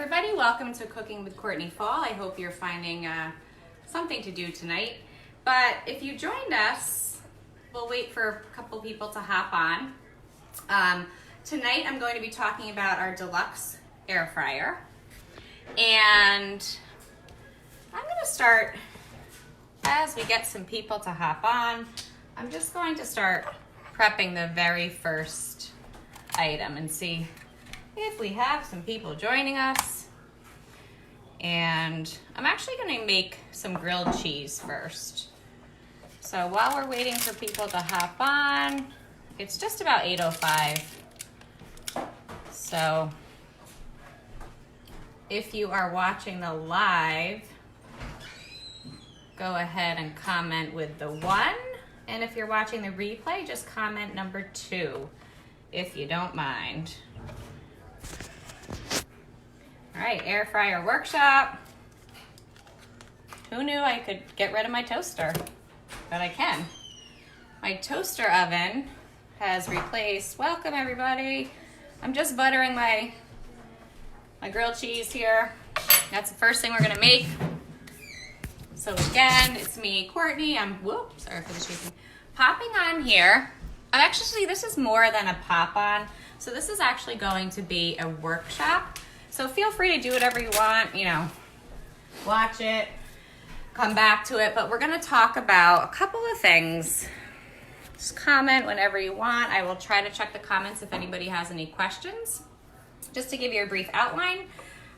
everybody, welcome to Cooking with Courtney Fall. I hope you're finding something to do tonight. But if you joined us, we'll wait for a couple people to hop on. Tonight I'm going to be talking about our Deluxe Air Fryer. And I'm going to start, as we get some people to hop on, I'm just going to start prepping the very first item and see if we have some people joining us. And I'm actually going to make some grilled cheese first. So while we're waiting for people to hop on, it's just about 8:05. So if you are watching the live, go ahead and comment with the 1. And if you're watching the replay, just comment number 2, if you don't mind. All right, air fryer workshop. Who knew I could get rid of my toaster? But I can. My toaster oven has replaced, welcome everybody. I'm just buttering my grilled cheese here. That's the first thing we're gonna make. So again, it's me, Courtney. Sorry for the shaking. Popping on here. This is more than a pop on. So this is actually going to be a workshop. So feel free to do whatever you want, watch it, come back to it. But we're gonna talk about a couple of things. Just comment whenever you want. I will try to check the comments if anybody has any questions. Just to give you a brief outline,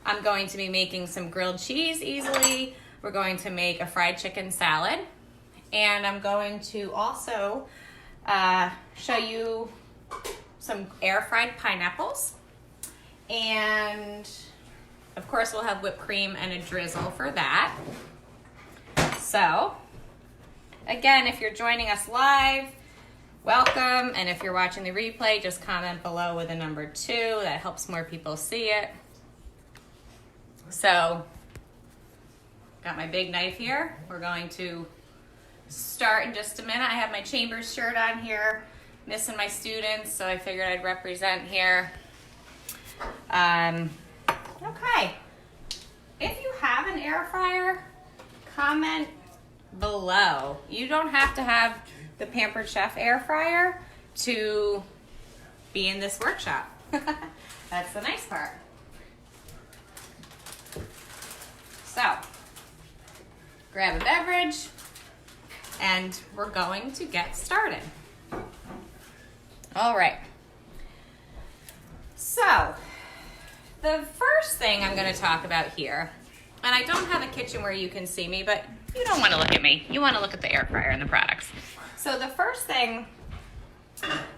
I'm going to be making some grilled cheese easily. We're going to make a fried chicken salad. And I'm going to also show you some air fried pineapples. And of course we'll have whipped cream and a drizzle for that. So again, if you're joining us live, welcome. And if you're watching the replay, just comment below with a number 2. That helps more people see it. So got my big knife here. We're going to start in just a minute. I have my Chambers shirt on here, missing my students, so I figured I'd represent here. Okay, if you have an air fryer, comment below. You don't have to have the Pampered Chef air fryer to be in this workshop. That's the nice part. So grab a beverage and we're going to get started. All right. So the first thing I'm going to talk about here, and I don't have a kitchen where you can see me, but you don't want to look at me. You want to look at the air fryer and the products. So the first thing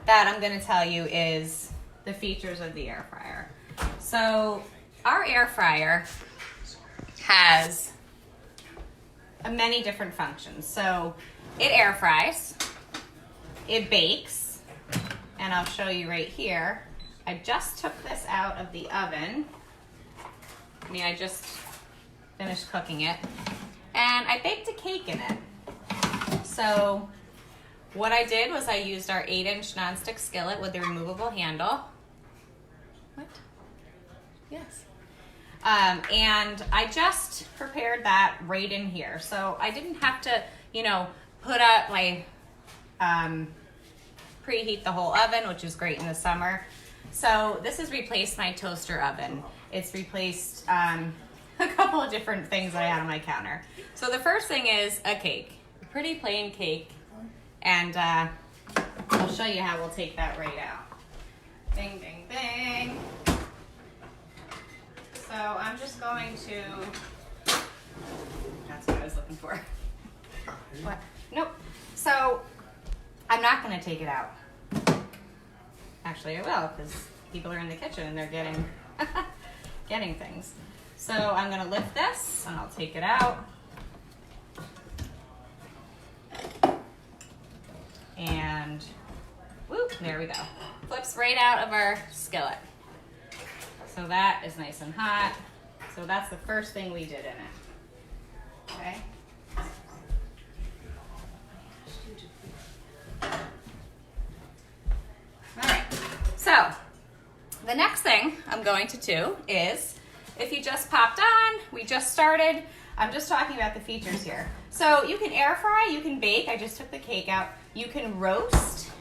that I'm going to tell you is the features of the air fryer. So our air fryer has many different functions. So it air fries, it bakes, and I'll show you right here. I just took this out of the oven. I just finished cooking it. And I baked a cake in it. So what I did was I used our 8-inch nonstick skillet with the removable handle. What? Yes. And I just prepared that right in here. So I didn't have to, put up my, preheat the whole oven, which is great in the summer. So this has replaced my toaster oven. It's replaced a couple of different things that I had on my counter. So the first thing is a cake, a pretty plain cake. And I'll show you how we'll take that right out. Bing, bing, bing. So I'm just going to, that's what I was looking for. What? Nope. So I'm not going to take it out. Actually, I will, because people are in the kitchen and they're getting things. So I'm going to lift this and I'll take it out. And whoop, there we go. Flips right out of our skillet. So that is nice and hot. So that's the first thing we did in it. Okay. All right. So the next thing I'm going to do is if you just popped on, we just started. I'm just talking about the features here. So you can air fry, you can bake. I just took the cake out. You can roast,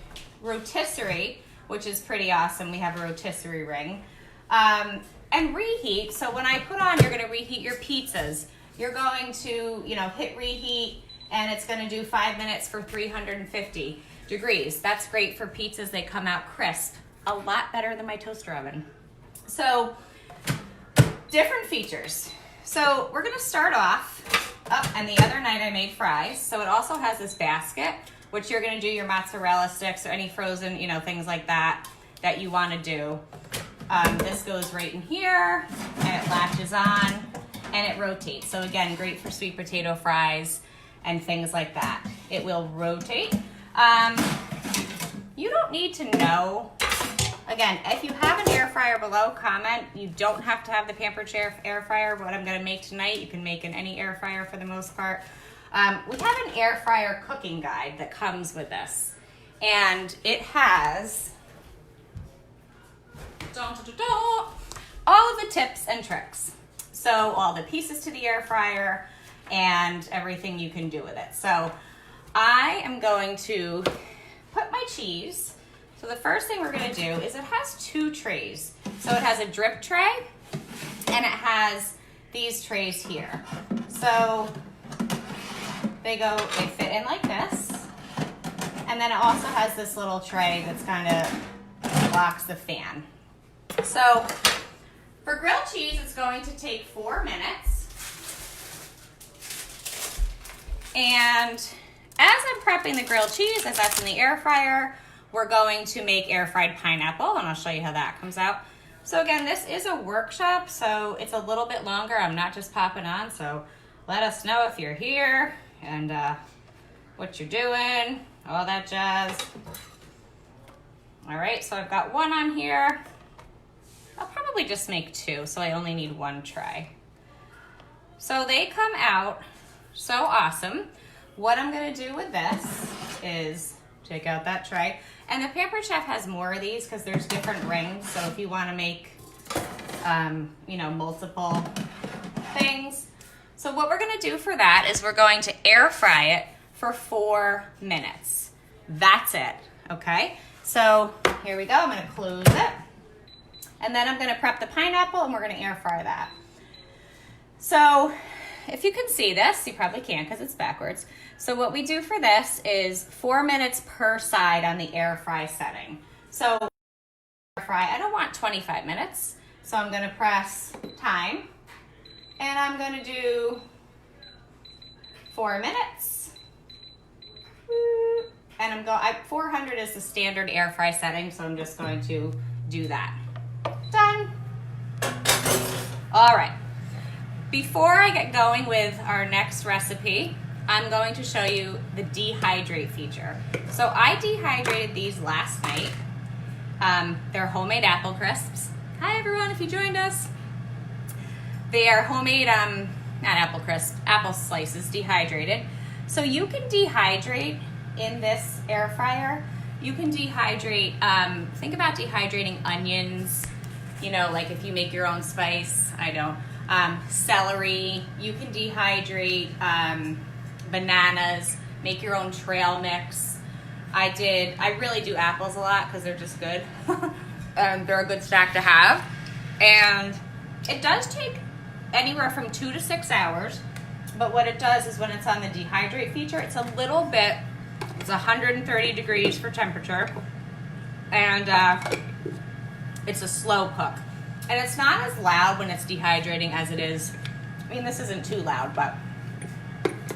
rotisserie, which is pretty awesome. We have a rotisserie ring. And reheat. So when I put on, you're going to reheat your pizzas. You're going to, hit reheat, and it's going to do 5 minutes for 350 degrees. That's great for pizzas. They come out crisp. A lot better than my toaster oven. So different features. So we're going to start off, and the other night I made fries. So it also has this basket, which you're going to do your mozzarella sticks or any frozen, things like that you want to do. This goes right in here, and it latches on, and it rotates. So again, great for sweet potato fries and things like that. It will rotate. You don't need to know. Again, if you have an air fryer below, comment. You don't have to have the Pampered Chef air fryer. What I'm going to make tonight, you can make in any air fryer for the most part. We have an air fryer cooking guide that comes with this, and it has all of the tips and tricks. So all the pieces to the air fryer and everything you can do with it. So I am going to put my cheese. So the first thing we're going to do is it has 2 trays. So it has a drip tray and it has these trays here. So they fit in like this. And then it also has this little tray that's kind of blocks the fan. So for grilled cheese, it's going to take 4 minutes. And as I'm prepping the grilled cheese, as that's in the air fryer, we're going to make air fried pineapple, and I'll show you how that comes out. So again, this is a workshop, so it's a little bit longer. I'm not just popping on, so let us know if you're here and what you're doing, all that jazz. All right, so I've got 1 on here. I'll probably just make 2, so I only need 1 tray. So they come out so awesome. What I'm gonna do with this is take out that tray. And the Pampered Chef has more of these because there's different rings. So if you wanna make, multiple things. So what we're gonna do for that is we're going to air fry it for 4 minutes. That's it, okay? So here we go, I'm gonna close it. And then I'm gonna prep the pineapple and we're gonna air fry that. So if you can see this, you probably can't because it's backwards. So what we do for this is 4 minutes per side on the air fry setting. So air fry, I don't want 25 minutes. So I'm gonna press time and I'm gonna do 4 minutes. And 400 is the standard air fry setting, so I'm just going to do that. Done. All right. Before I get going with our next recipe, I'm going to show you the dehydrate feature. So I dehydrated these last night. They're homemade apple crisps. Hi everyone, if you joined us. They are homemade, not apple crisp, apple slices dehydrated. So you can dehydrate in this air fryer. You can dehydrate, think about dehydrating onions, like if you make your own spice, I don't. Celery, you can dehydrate bananas, make your own trail mix. I really do apples a lot because they're just good. They're a good snack to have. And it does take anywhere from 2 to 6 hours, but what it does is when it's on the dehydrate feature, it's 130 degrees for temperature, and it's a slow cook. And it's not as loud when it's dehydrating as it is. I mean, this isn't too loud, but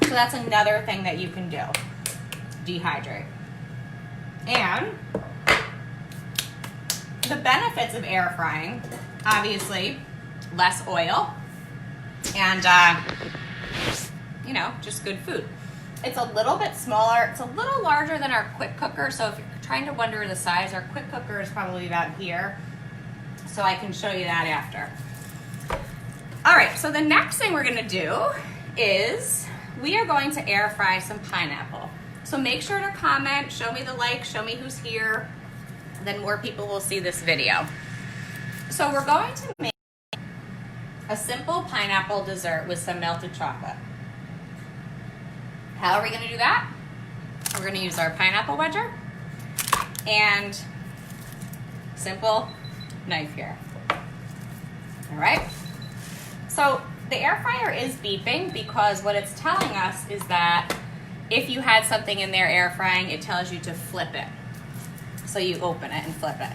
so that's another thing that you can do. Dehydrate. And the benefits of air frying, obviously, less oil and, just good food. It's a little bit smaller. It's a little larger than our quick cooker. So if you're trying to wonder the size, our quick cooker is probably about here. So I can show you that after. All right, so the next thing we're gonna do is we are going to air fry some pineapple. So make sure to comment, show me the like, show me who's here, then more people will see this video. So we're going to make a simple pineapple dessert with some melted chocolate. How are we gonna do that? We're gonna use our pineapple wedger and simple knife here. All right, so the air fryer is beeping because what it's telling us is that if you had something in there air frying, it tells you to flip it. So you open it and flip it.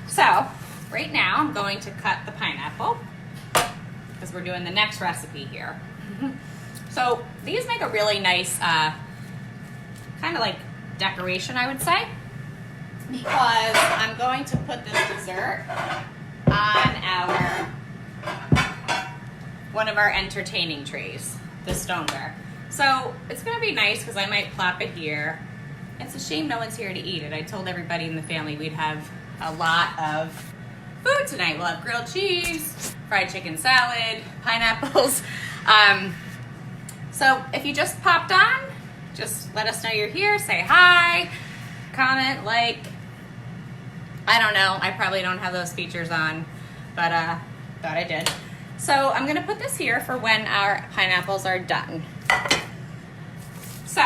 So right now I'm going to cut the pineapple because we're doing the next recipe here. So these make a really nice kind of like decoration, I would say, because I'm going to put this dessert on one of our entertaining trays, the stoneware. So it's gonna be nice because I might plop it here. It's a shame no one's here to eat it. I told everybody in the family we'd have a lot of food tonight. We'll have grilled cheese, fried chicken salad, pineapples. So if you just popped on, just let us know you're here, say hi, comment, like. I don't know, I probably don't have those features on, but thought I did. So I'm gonna put this here for when our pineapples are done. So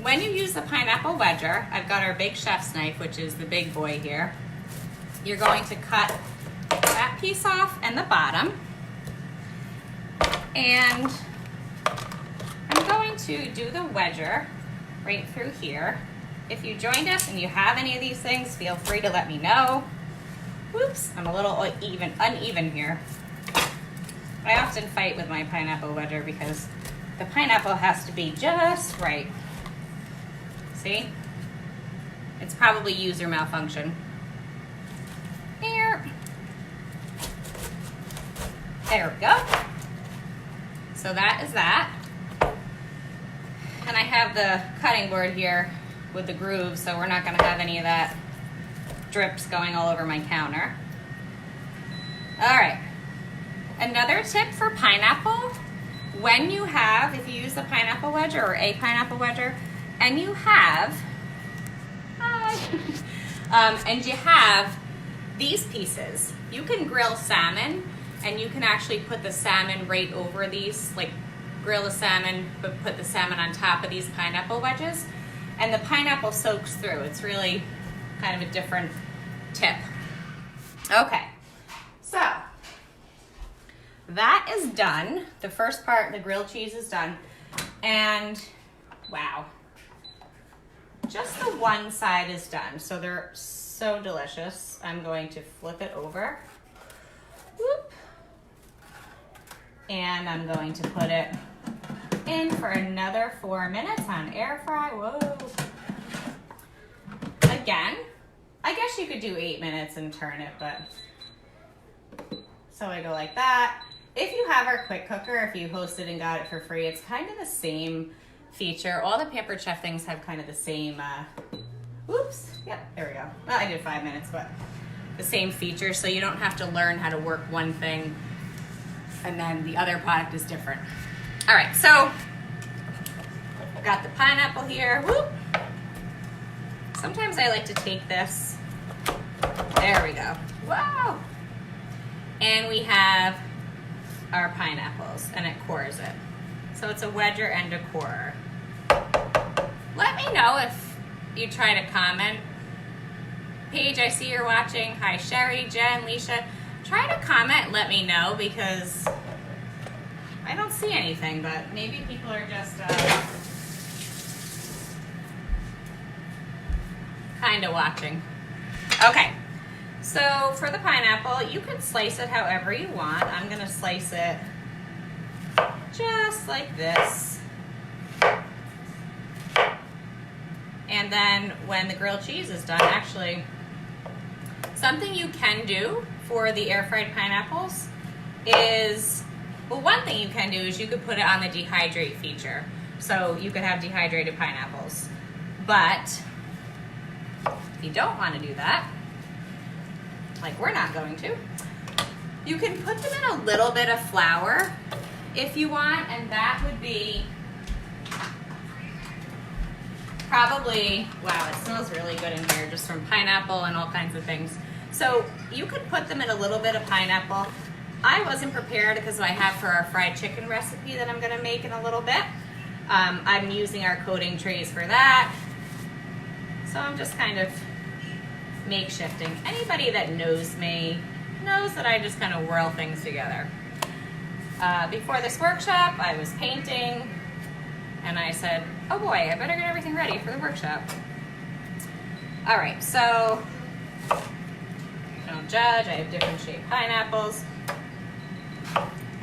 when you use the pineapple wedger, I've got our big chef's knife, which is the big boy here. You're going to cut that piece off and the bottom. And I'm going to do the wedger right through here. If you joined us and you have any of these things, feel free to let me know. Whoops, I'm a little uneven here. I often fight with my pineapple wedger because the pineapple has to be just right. See? It's probably user malfunction. Here. There we go. So that is that. And I have the cutting board here with the grooves, so we're not gonna have any of that drips going all over my counter. All right, another tip for pineapple, when you have, if you use the pineapple wedger or a pineapple wedger, and you have, and you have these pieces, you can grill salmon, and you can actually put the salmon right over these, like grill the salmon, but put the salmon on top of these pineapple wedges. And the pineapple soaks through. It's really kind of a different tip. Okay, so that is done. The first part, the grilled cheese, is done. And wow, just the one side is done. So they're so delicious. I'm going to flip it over. Whoop. And I'm going to put it in for another 4 minutes on air fry. Whoa. Again, I guess you could do 8 minutes and turn it, but so I go like that. If you have our quick cooker, if you hosted and got it for free, it's kind of the same feature. All the Pampered Chef things have kind of the same, oops, yep, there we go. Well, I did 5 minutes, but the same feature, so you don't have to learn how to work one thing and then the other product is different. All right, so I've got the pineapple here. Whoop. Sometimes I like to take this. There we go. Wow. And we have our pineapples, and it cores it. So it's a wedger and a corer. Let me know if you try to comment. Paige, I see you're watching. Hi, Sherry, Jen, Leisha. Try to comment, let me know, because I don't see anything, but maybe people are just kind of watching. Okay, so for the pineapple, you can slice it however you want. I'm gonna slice it just like this. And then when the grilled cheese is done, actually, something you can do for the air fried pineapples is, well, one thing you can do is you could put it on the dehydrate feature. So you could have dehydrated pineapples. But if you don't want to do that, like we're not going to, you can put them in a little bit of flour if you want, and that would be probably, wow, it smells really good in here just from pineapple and all kinds of things. So you could put them in a little bit of pineapple I wasn't prepared because I have for our fried chicken recipe that I'm gonna make in a little bit. I'm using our coating trays for that. So I'm just kind of makeshifting. Anybody that knows me knows that I just kind of whirl things together. Before this workshop, I was painting, and I said, oh boy, I better get everything ready for the workshop. All right, so don't judge, I have different shaped pineapples.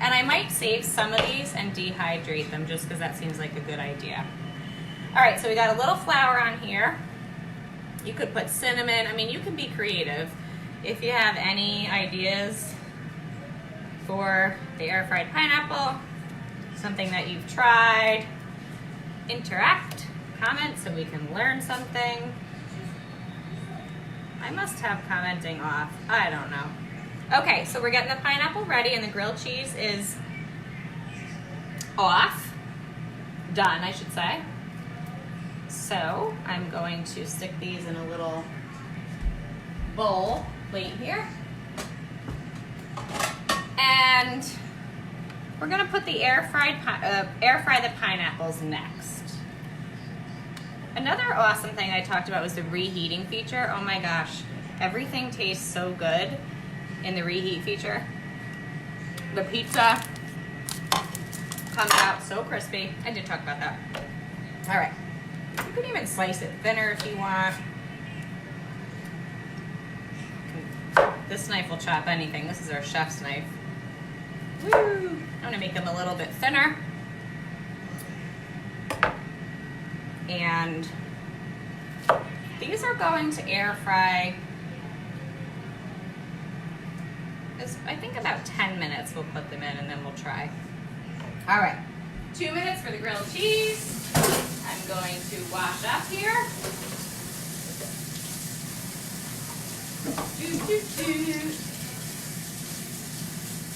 And I might save some of these and dehydrate them just because that seems like a good idea. All right, so we got a little flour on here. You could put cinnamon. I mean, you can be creative. If you have any ideas for the air fried pineapple, something that you've tried, interact, comment so we can learn something. I must have commenting off. I don't know. Okay, so we're getting the pineapple ready and the grilled cheese is off. Done, I should say. So I'm going to stick these in a little bowl plate here. And we're gonna put the air fry the pineapples next. Another awesome thing I talked about was the reheating feature. Oh my gosh, everything tastes so good in the reheat feature. The pizza comes out so crispy. I did talk about that. All right, you can even slice it thinner if you want. This knife will chop anything. This is our chef's knife. Woo! I'm gonna make them a little bit thinner. And these are going to air fry, I think about 10 minutes we'll put them in and then we'll try. All right, 2 minutes for the grilled cheese. I'm going to wash up here.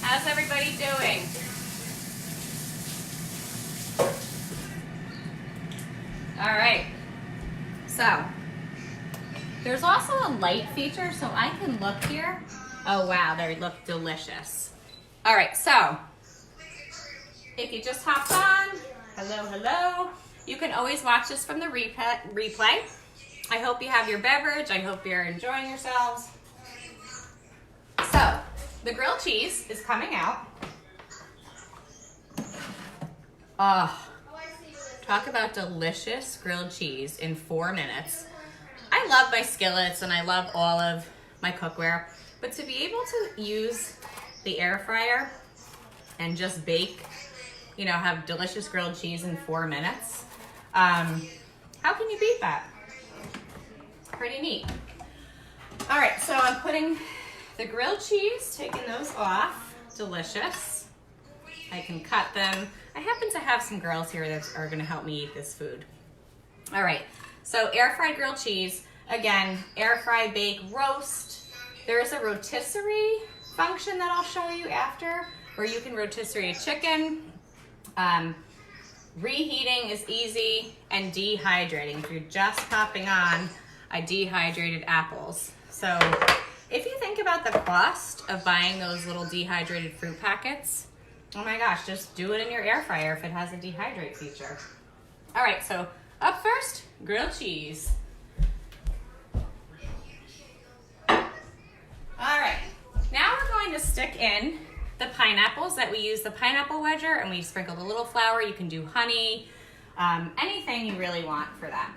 How's everybody doing? All right, so there's also a light feature, so I can look here. Oh wow, they look delicious. All right, so if you just hopped on, hello. You can always watch this from the replay. I hope you have your beverage. I hope you're enjoying yourselves. So the grilled cheese is coming out. Oh, talk about delicious grilled cheese in 4 minutes. I love my skillets and I love all of my cookware, but to be able to use the air fryer and just bake, you know, have delicious grilled cheese in 4 minutes, how can you beat that? Pretty neat. All right, so I'm putting the grilled cheese, taking those off. Delicious. I can cut them. I happen to have some girls here that are gonna help me eat this food. All right, so air fried grilled cheese. Again, air fry, bake, roast. There is a rotisserie function that I'll show you after, where you can rotisserie chicken. Reheating is easy, and dehydrating. If you're just popping on, I dehydrated apples. So if you think about the cost of buying those little dehydrated fruit packets, oh my gosh, just do it in your air fryer if it has a dehydrate feature. All right, so up first, grilled cheese. All right, now we're going to stick in the pineapples that we use the pineapple wedger, and we sprinkled a little flour. You can do honey, anything you really want for that.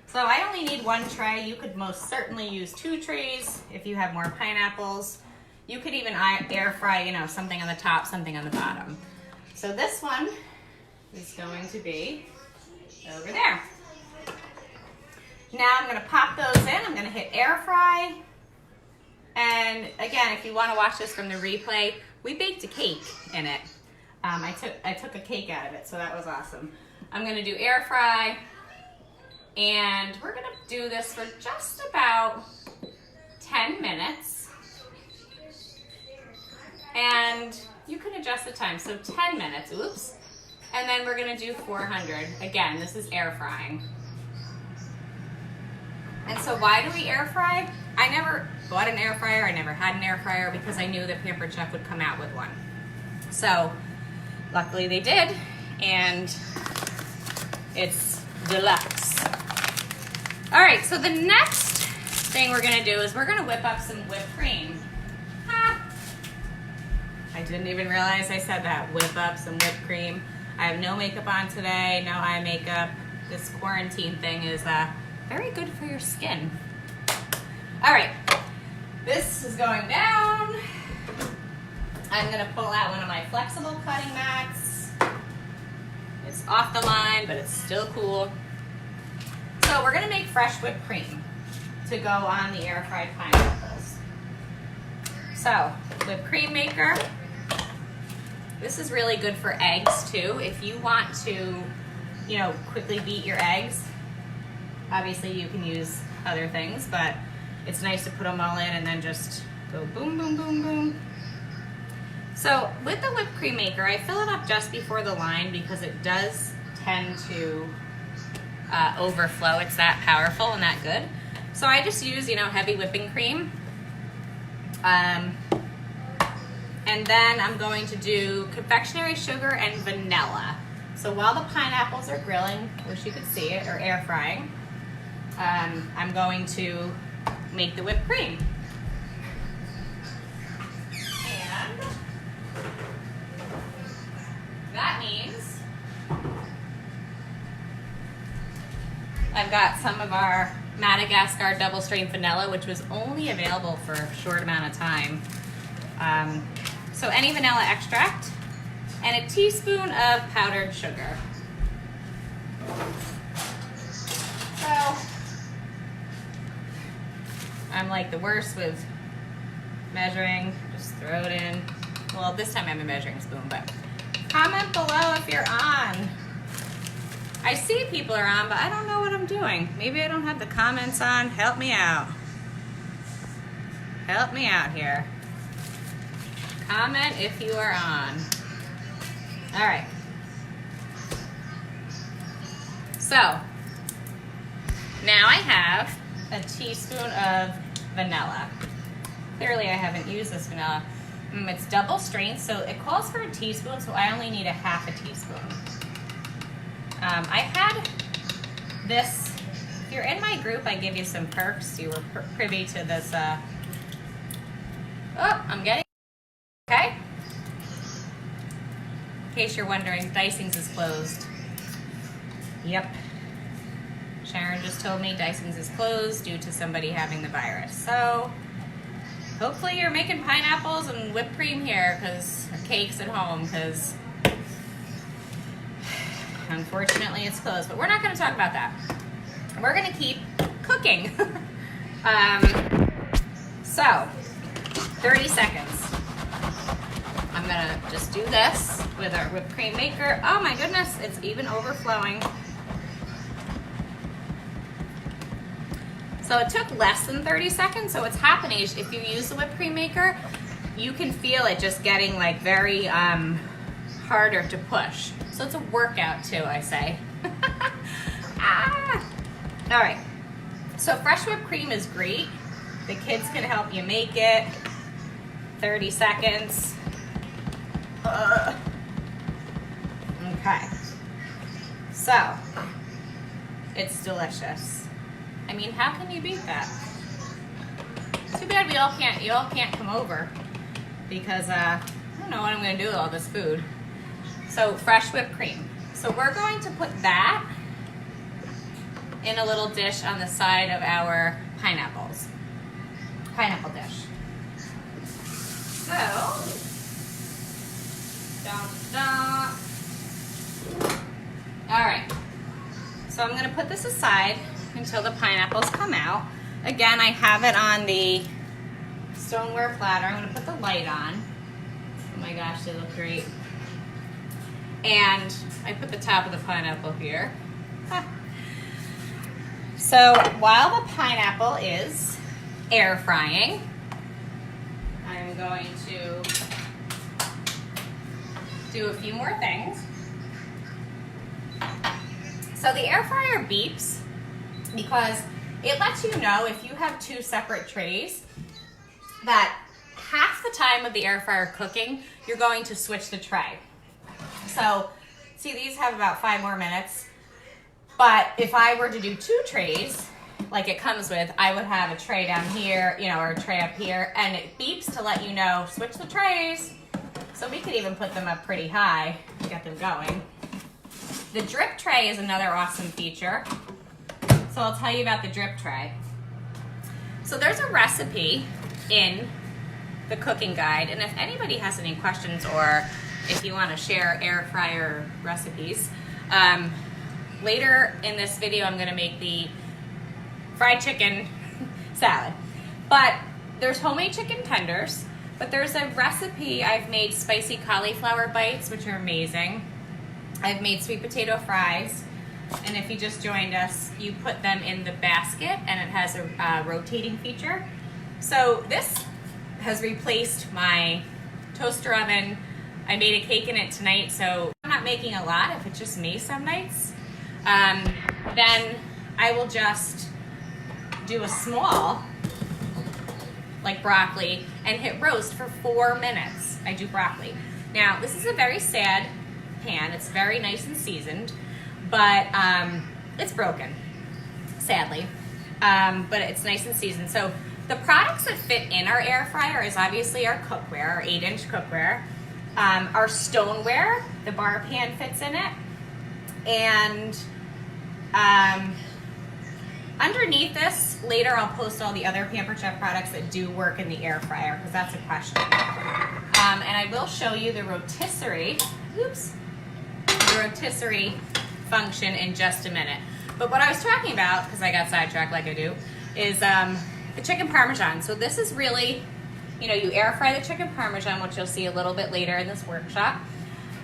So I only need 1 tray. You could most certainly use 2 trays if you have more pineapples. You could even air fry, you know, something on the top, something on the bottom. So this one is going to be over there. Now I'm gonna pop those in. I'm gonna hit air fry. And again, if you wanna watch this from the replay, we baked a cake in it. I took a cake out of it, so that was awesome. I'm gonna do air fry. And we're gonna do this for just about 10 minutes. And you can adjust the time, so 10 minutes, oops. And then we're gonna do 400. Again, this is air frying. And so why do we air fry? I never bought an air fryer. I never had an air fryer because I knew that Pampered Chef would come out with one. So luckily they did, and it's deluxe. All right, so the next thing we're gonna do is we're gonna whip up some whipped cream. I didn't even realize I said that. Whip up some whipped cream. I have no makeup on today, no eye makeup. This quarantine thing is very good for your skin. All right, this is going down. I'm gonna pull out one of my flexible cutting mats. It's off the line, but it's still cool. So we're gonna make fresh whipped cream to go on the air fried pineapples. So, whipped cream maker. This is really good for eggs too. If you want to, you know, quickly beat your eggs, obviously you can use other things, but it's nice to put them all in and then just go boom, boom, boom, boom. So with the whipped cream maker, I fill it up just before the line because it does tend to overflow. It's that powerful and that good. So I just use, you know, heavy whipping cream. And then I'm going to do confectionery sugar and vanilla. So while the pineapples are grilling, wish you could see it, or air frying, I'm going to make the whipped cream. And that means I've got some of our Madagascar double strength vanilla, which was only available for a short amount of time. So any vanilla extract and a teaspoon of powdered sugar. So I'm like the worst with measuring, just throw it in. Well, this time I have a measuring spoon, but comment below if you're on. I see people are on, but I don't know what I'm doing. Maybe I don't have the comments on. Help me out. Help me out here. Comment if you are on. All right. So now I have a teaspoon of vanilla. Clearly I haven't used this vanilla. It's double strength, so it calls for a teaspoon, so I only need a half a teaspoon. I had this, if you're in my group, I give you some perks. You were privy to this, oh, I'm getting, okay. In case you're wondering, Dicings is closed. Yep. Sharon just told me Dicings is closed due to somebody having the virus. So hopefully you're making pineapples and whipped cream here, because cakes at home, because unfortunately it's closed. But we're not going to talk about that. We're going to keep cooking. So 30 seconds. I'm going to just do this with our whipped cream maker. Oh my goodness, it's even overflowing. So it took less than 30 seconds. So what's happening is if you use the whipped cream maker, you can feel it just getting like very harder to push. So it's a workout too, I say. Ah. All right, so fresh whipped cream is great. The kids can help you make it. 30 seconds. Okay, so it's delicious. I mean, how can you beat that? Too bad you all can't come over because I don't know what I'm gonna do with all this food. So fresh whipped cream. So we're going to put that in a little dish on the side of our pineapple dish. So, all right. So I'm gonna put this aside until the pineapples come out. Again, I have it on the stoneware platter. I'm gonna put the light on. Oh my gosh, they look great. And I put the top of the pineapple here. So while the pineapple is air frying, I'm going to do a few more things. So the air fryer beeps because it lets you know if you have 2 separate trays that half the time of the air fryer cooking, you're going to switch the tray. So, see, these have about 5 more minutes. But if I were to do 2 trays, like it comes with, I would have a tray down here, you know, or a tray up here, and it beeps to let you know, switch the trays. So we could even put them up pretty high to get them going. The drip tray is another awesome feature. So I'll tell you about the drip tray. So there's a recipe in the cooking guide, and if anybody has any questions or if you want to share air fryer recipes, later in this video I'm going to make the fried chicken salad. But there's homemade chicken tenders, but there's a recipe. I've made spicy cauliflower bites, which are amazing. I've made sweet potato fries, and if you just joined us, you put them in the basket and it has a rotating feature. So this has replaced my toaster oven. I made a cake in it tonight, so I'm not making a lot if it's just me some nights. Then I will just do a small, like broccoli, and hit roast for 4 minutes. I do broccoli. Now, this is a very sad pan. It's very nice and seasoned, but it's broken, sadly. But it's nice and seasoned. So the products that fit in our air fryer is obviously our cookware, our 8-inch cookware, our stoneware, the bar pan fits in it, and underneath this, later I'll post all the other Pampered Chef products that do work in the air fryer, because that's a question. And I will show you the rotisserie, function in just a minute. But what I was talking about, because I got sidetracked like I do, is the chicken Parmesan. So this is really, you know, you air fry the chicken Parmesan, which you'll see a little bit later in this workshop.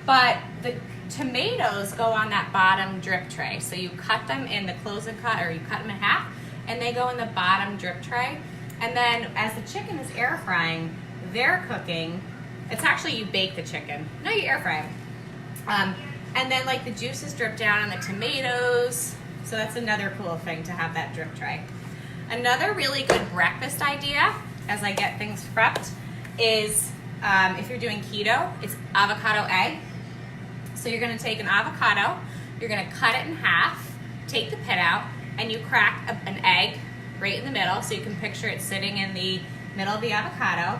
But the tomatoes go on that bottom drip tray. So you cut them in the close and cut, or you cut them in half, and they go in the bottom drip tray. And then as the chicken is air frying, they're cooking. It's actually, you bake the chicken. No, you air fry them. And then like the juices drip down on the tomatoes. So that's another cool thing to have that drip tray. Another really good breakfast idea, as I get things prepped, is if you're doing keto, it's avocado egg. So you're gonna take an avocado, you're gonna cut it in half, take the pit out, and you crack an egg right in the middle, so you can picture it sitting in the middle of the avocado,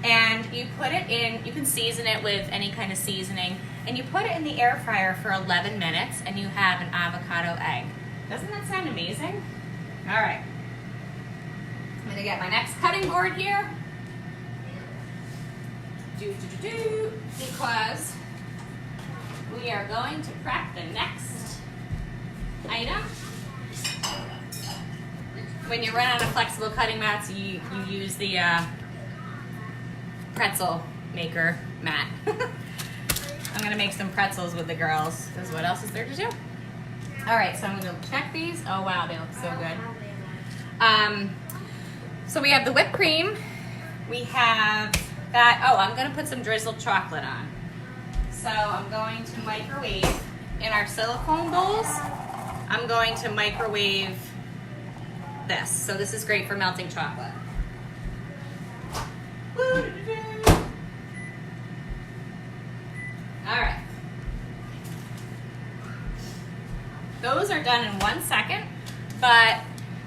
and you put it in, you can season it with any kind of seasoning, and you put it in the air fryer for 11 minutes, and you have an avocado egg. Doesn't that sound amazing? All right. I'm gonna get my next cutting board here. Because we are going to prep the next item. When you run out of flexible cutting mats, you use the pretzel maker mat. I'm gonna make some pretzels with the girls, because what else is there to do? All right, so I'm gonna check these. Oh wow, they look so good. So we have the whipped cream. We have that, oh, I'm gonna put some drizzled chocolate on. So I'm going to microwave in our silicone bowls. I'm going to microwave this. So this is great for melting chocolate. All right. Those are done in 1 second, but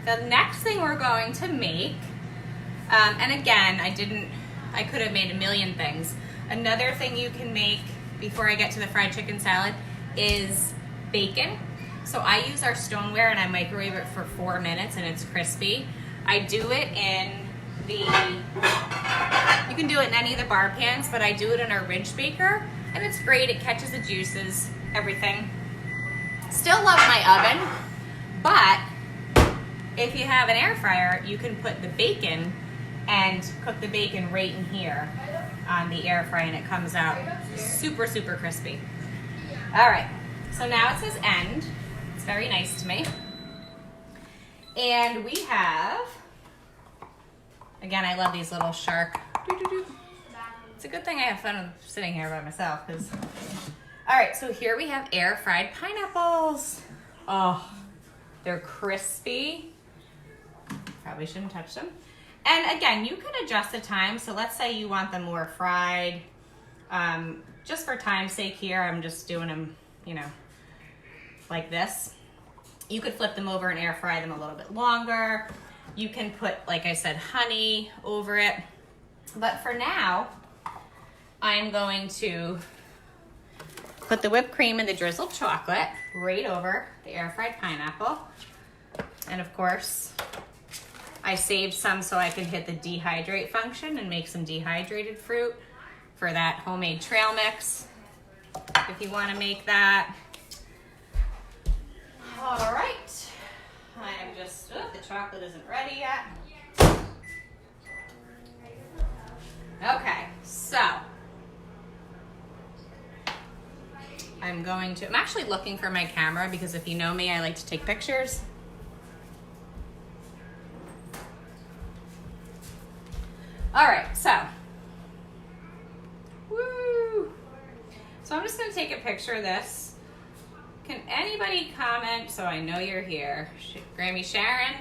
the next thing we're going to make, and again, I could have made a million things. Another thing you can make before I get to the fried chicken salad is bacon. So I use our stoneware and I microwave it for 4 minutes and it's crispy. I do it in you can do it in any of the bar pans, but I do it in our ridge baker, and it's great. It catches the juices, everything. Still love my oven, but if you have an air fryer, you can put the bacon and cook the bacon right in here on the air fry, and it comes out super, super crispy. All right, so now it says end. It's very nice to me. And we have, again, I love these little shark. It's a good thing I have fun sitting here by myself. All right, so here we have air fried pineapples. Oh, they're crispy. Probably shouldn't touch them. And again, you can adjust the time. So let's say you want them more fried. Just for time's sake here, I'm just doing them, you know, like this. You could flip them over and air fry them a little bit longer. You can put, like I said, honey over it. But for now, I'm going to put the whipped cream and the drizzled chocolate right over the air fried pineapple. And of course, I saved some so I can hit the dehydrate function and make some dehydrated fruit for that homemade trail mix, if you want to make that. All right, I am just, the chocolate isn't ready yet. Okay, so I'm actually looking for my camera because if you know me, I like to take pictures. All right, so, woo. So I'm just gonna take a picture of this. Can anybody comment so I know you're here? Grammy Sharon?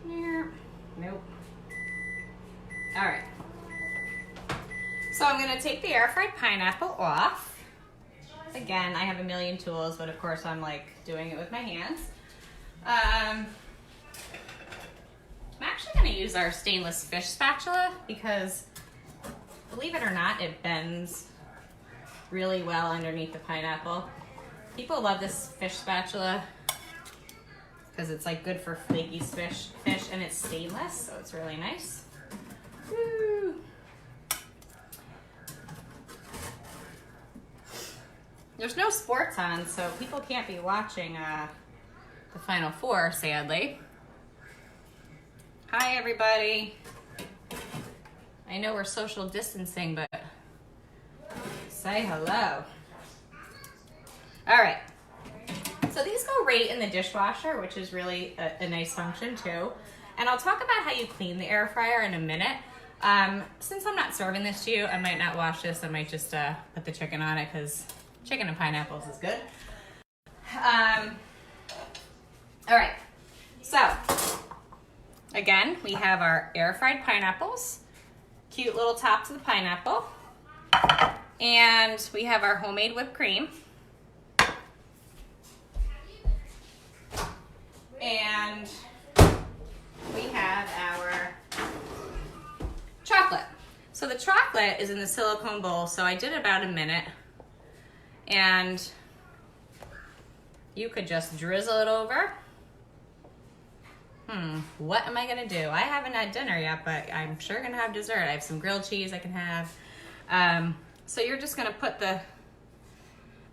Yeah. Nope. All right. So I'm gonna take the air fried pineapple off. Again, I have a million tools, but of course I'm like doing it with my hands. I'm actually gonna use our stainless fish spatula because, believe it or not, it bends really well underneath the pineapple. People love this fish spatula because it's like good for flaky fish and it's stainless, so it's really nice. Woo. There's no sports on, so people can't be watching the Final Four, sadly. Hi, everybody. I know we're social distancing, but say hello. All right. So these go right in the dishwasher, which is really a nice function too. And I'll talk about how you clean the air fryer in a minute. Since I'm not serving this to you, I might not wash this. I might just put the chicken on it because chicken and pineapples is good. All right, so again, we have our air fried pineapples, cute little top to the pineapple, and we have our homemade whipped cream. And we have our chocolate. So the chocolate is in the silicone bowl, so I did about a minute. And you could just drizzle it over. What am I gonna do? I haven't had dinner yet, but I'm sure gonna have dessert. I have some grilled cheese I can have. So you're just gonna put the,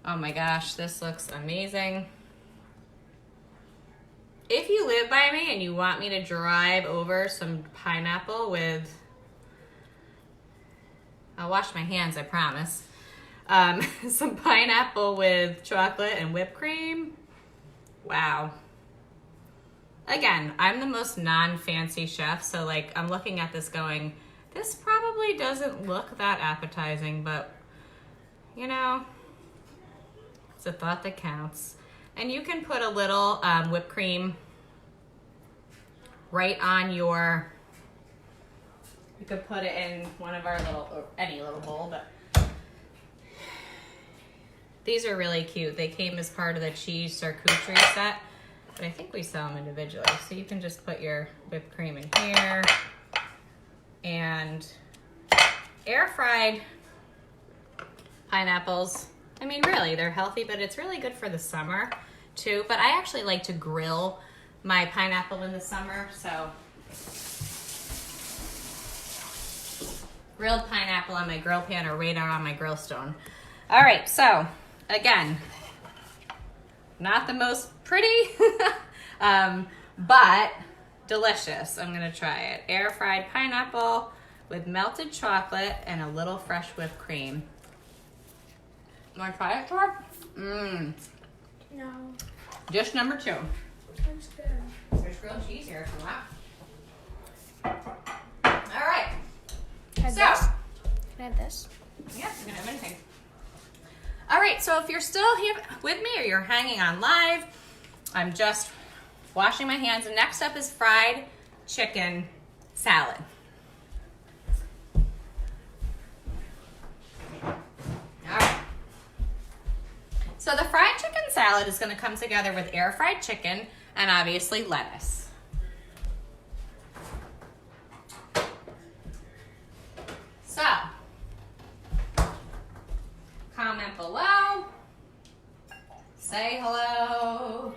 oh my gosh, this looks amazing. If you live by me and you want me to drive over some pineapple with, I'll wash my hands, I promise. Some pineapple with chocolate and whipped cream. Wow. Again, I'm the most non-fancy chef, so like I'm looking at this going, this probably doesn't look that appetizing, but you know, it's a thought that counts. And you can put a little whipped cream right on your, you could put it in one of our little, or any little bowl, but these are really cute. They came as part of the cheese charcuterie set, but I think we sell them individually. So you can just put your whipped cream in here. And air fried pineapples, I mean, really, they're healthy, but it's really good for the summer too. But I actually like to grill my pineapple in the summer, so grilled pineapple on my grill pan or right on my grill stone. All right, so again, not the most pretty, but delicious. I'm gonna try it. Air fried pineapple with melted chocolate and a little fresh whipped cream. You wanna try it, Tor? No. Dish number 2. That's good. There's grilled cheese here if you want. All right. Can So, I have this? yeah, you can have anything. All right, so if you're still here with me or you're hanging on live, I'm just washing my hands. And next up is fried chicken salad. All right. So the fried chicken salad is going to come together with air fried chicken and obviously lettuce. So, comment below, say hello,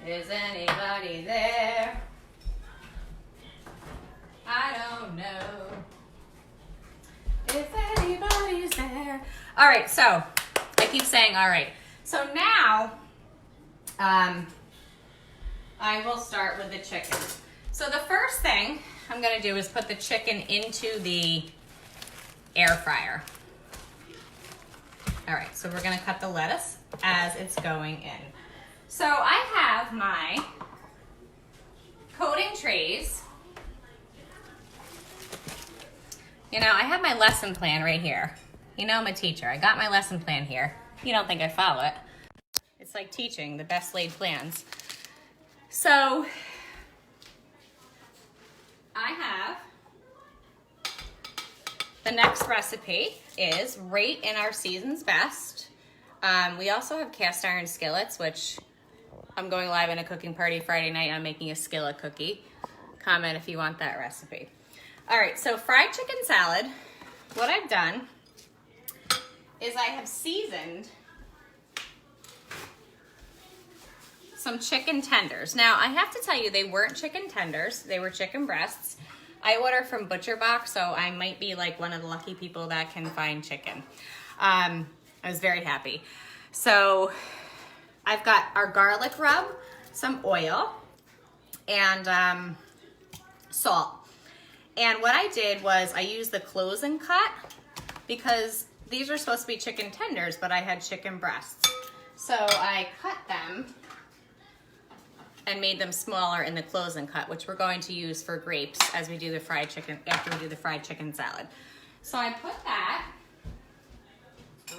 is anybody there? I don't know if anybody's there. All right, so I keep saying all right. So now I will start with the chicken. So the first thing I'm gonna do is put the chicken into the air fryer. All right, so we're gonna cut the lettuce as it's going in. So I have my coating trays. You know, I have my lesson plan right here. You know, I'm a teacher. I got my lesson plan here. You don't think I follow it. It's like teaching, the best laid plans. So I have, the next recipe is right in our season's best. We also have cast iron skillets, which I'm going live in a cooking party Friday night. I'm making a skillet cookie. Comment if you want that recipe. All right, so fried chicken salad, what I've done is I have seasoned some chicken tenders. Now, I have to tell you, they weren't chicken tenders. They were chicken breasts. I order from Butcher Box, so I might be like one of the lucky people that can find chicken. I was very happy. So I've got our garlic rub, some oil, and salt. And what I did was I used the close and cut because these are supposed to be chicken tenders, but I had chicken breasts. So I cut them and made them smaller in the close and cut, which we're going to use for grapes as we do the fried chicken, after we do the fried chicken salad. So I put that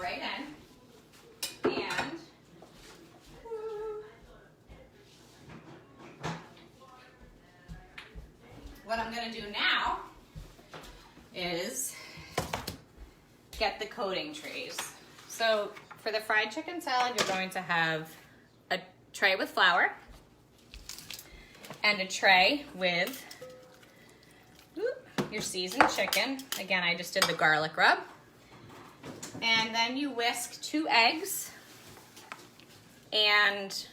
right in, and what I'm gonna do now is get the coating trays. So for the fried chicken salad, you're going to have a tray with flour and a tray with your seasoned chicken. Again, I just did the garlic rub. And then you whisk 2 eggs and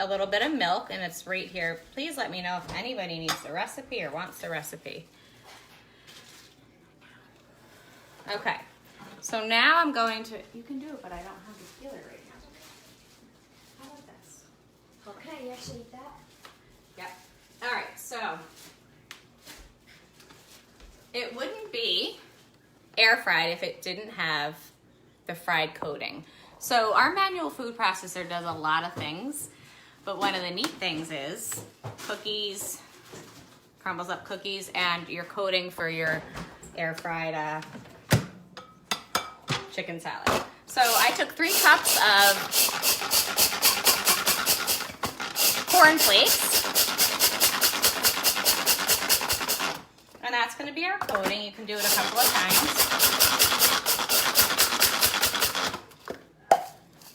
a little bit of milk, and it's right here. Please let me know if anybody needs the recipe or wants the recipe. Okay, so now I'm going to, you can do it, but I don't have the skillet right now. How about this? Can I actually eat that? Yep. All right, so it wouldn't be air fried if it didn't have the fried coating. So our manual food processor does a lot of things, but one of the neat things is cookies, crumbles up cookies, and your coating for your air fried chicken salad. So I took 3 cups of corn flakes, and that's going to be our coating. You can do it a couple of times.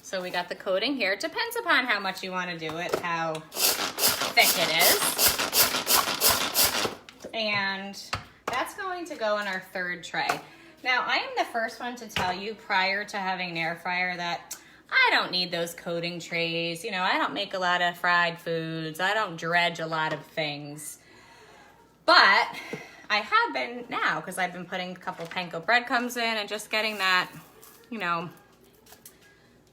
So we got the coating here. It depends upon how much you want to do it, how thick it is. And that's going to go in our 3rd tray. Now, I am the first one to tell you prior to having an air fryer that I don't need those coating trays. You know, I don't make a lot of fried foods. I don't dredge a lot of things. But I have been now, because I've been putting a couple panko breadcrumbs in and just getting that, you know,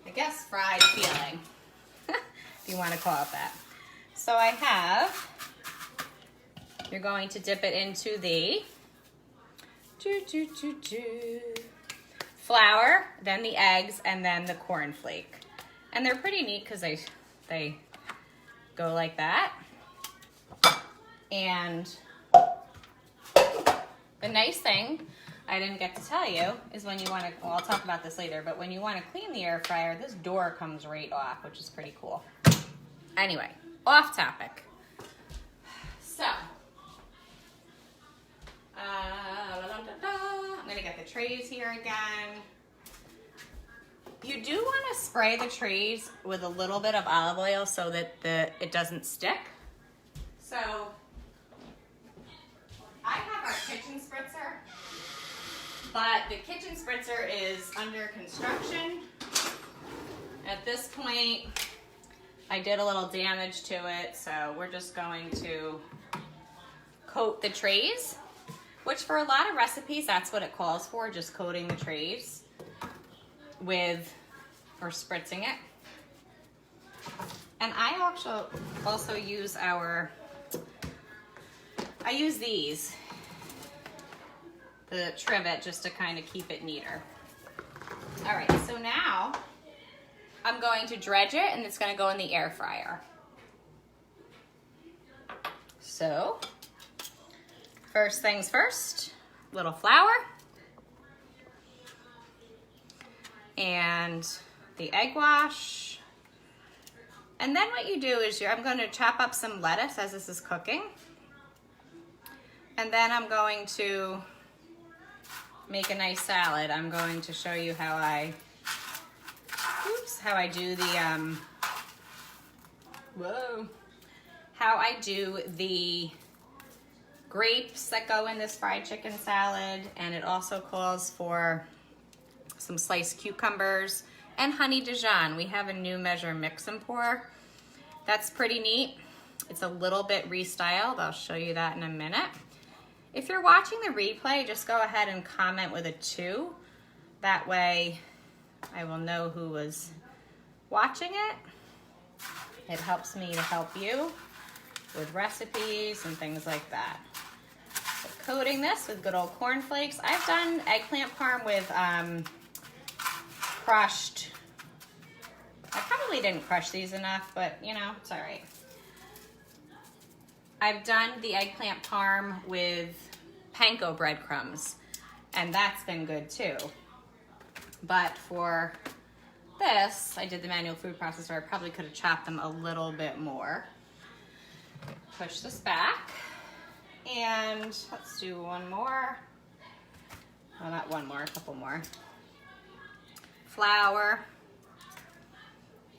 I guess fried feeling, if you want to call it that. So I have, you're going to dip it into the flour, then the eggs, and then the corn flake. And they're pretty neat because they go like that. And the nice thing I didn't get to tell you is when you want to, well, I'll talk about this later, but when you want to clean the air fryer, this door comes right off, which is pretty cool. Anyway, off topic. So, I'm gonna get the trays here again. You do want to spray the trays with a little bit of olive oil so that it doesn't stick. So, I have our kitchen spritzer, but the kitchen spritzer is under construction. At this point, I did a little damage to it, so we're just going to coat the trays, which for a lot of recipes, that's what it calls for, just coating the trays or spritzing it. And I also use I use these, the trivet, just to kind of keep it neater. All right, so now I'm going to dredge it, and it's going to go in the air fryer. So, first things first, little flour and the egg wash. And then what you do is I'm going to chop up some lettuce as this is cooking. And then I'm going to make a nice salad. I'm going to show you how I do the grapes that go in this fried chicken salad, and it also calls for some sliced cucumbers and honey Dijon. We have a new measure mix and pour. That's pretty neat. It's a little bit restyled. I'll show you that in a minute. If you're watching the replay, just go ahead and comment with a 2. That way I will know who was watching it. It helps me to help you with recipes and things like that. So coating this with good old cornflakes. I've done eggplant parm with crushed. I probably didn't crush these enough, but you know, it's all right. I've done the eggplant parm with panko breadcrumbs, and that's been good too. But for this, I did the manual food processor. I probably could have chopped them a little bit more. Push this back, and let's do one more. Well, not one more, a couple more. Flour.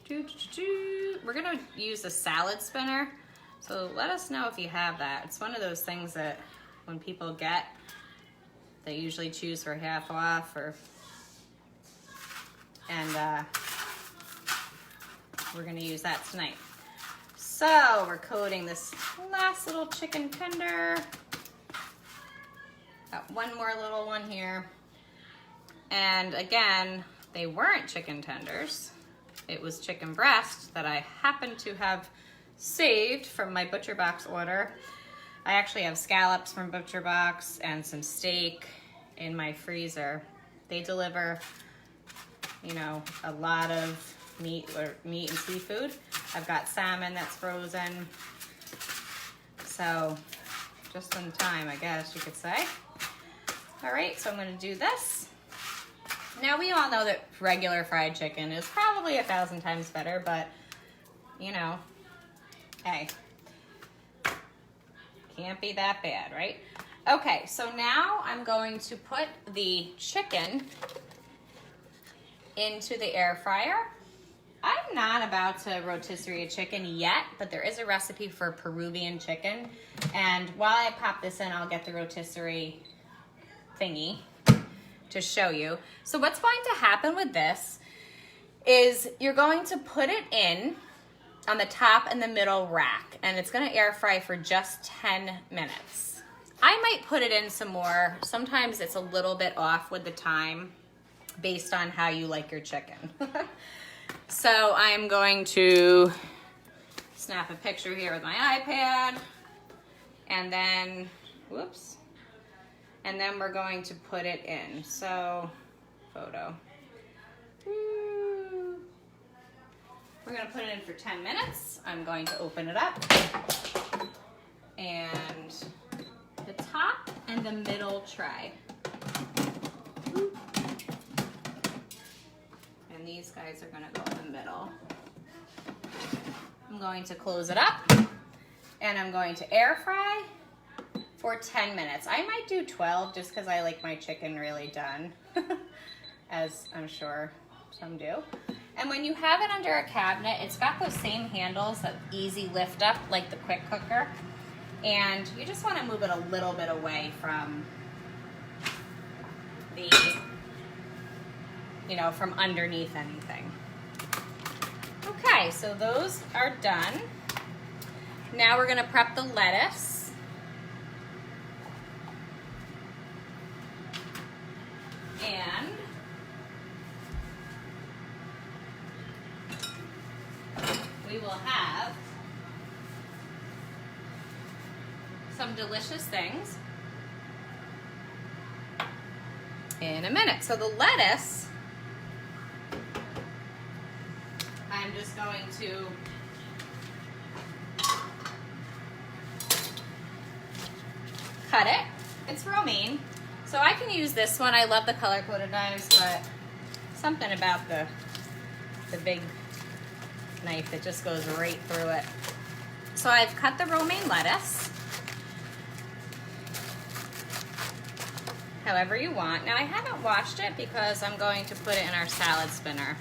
We're gonna use a salad spinner. So let us know if you have that. It's one of those things that when people get, they usually choose for half off, and we're gonna use that tonight. So we're coating this last little chicken tender. Got one more little one here. And again, they weren't chicken tenders. It was chicken breast that I happened to have saved from my Butcher Box order. I actually have scallops from Butcher Box and some steak in my freezer. They deliver, you know, a lot of meat and seafood. I've got salmon that's frozen. So just in time, I guess you could say. All right, so I'm gonna do this. Now we all know that regular fried chicken is probably 1,000 times better, but you know, hey, can't be that bad, right? Okay, so now I'm going to put the chicken into the air fryer. I'm not about to rotisserie a chicken yet, but there is a recipe for Peruvian chicken. And while I pop this in, I'll get the rotisserie thingy to show you. So what's going to happen with this is you're going to put it in on the top and the middle rack, and it's gonna air fry for just 10 minutes. I might put it in some more. Sometimes it's a little bit off with the time based on how you like your chicken. So I'm going to snap a picture here with my iPad, and then, whoops, and then we're going to put it in. So, photo. We're gonna put it in for 10 minutes. I'm going to open it up. And the top and the middle tray. And these guys are gonna go in the middle. I'm going to close it up and I'm going to air fry for 10 minutes. I might do 12 just because I like my chicken really done, as I'm sure some do. And when you have it under a cabinet, it's got those same handles that easy lift up like the quick cooker. And you just want to move it a little bit away from the, you know, from underneath anything. Okay, so those are done. Now we're going to prep the lettuce. And we will have some delicious things in a minute. So the lettuce, I'm just going to cut it. It's romaine, so I can use this one. I love the color-coded knives, but something about the big knife that just goes right through it. So I've cut the romaine lettuce however you want. Now I haven't washed it because I'm going to put it in our salad spinner.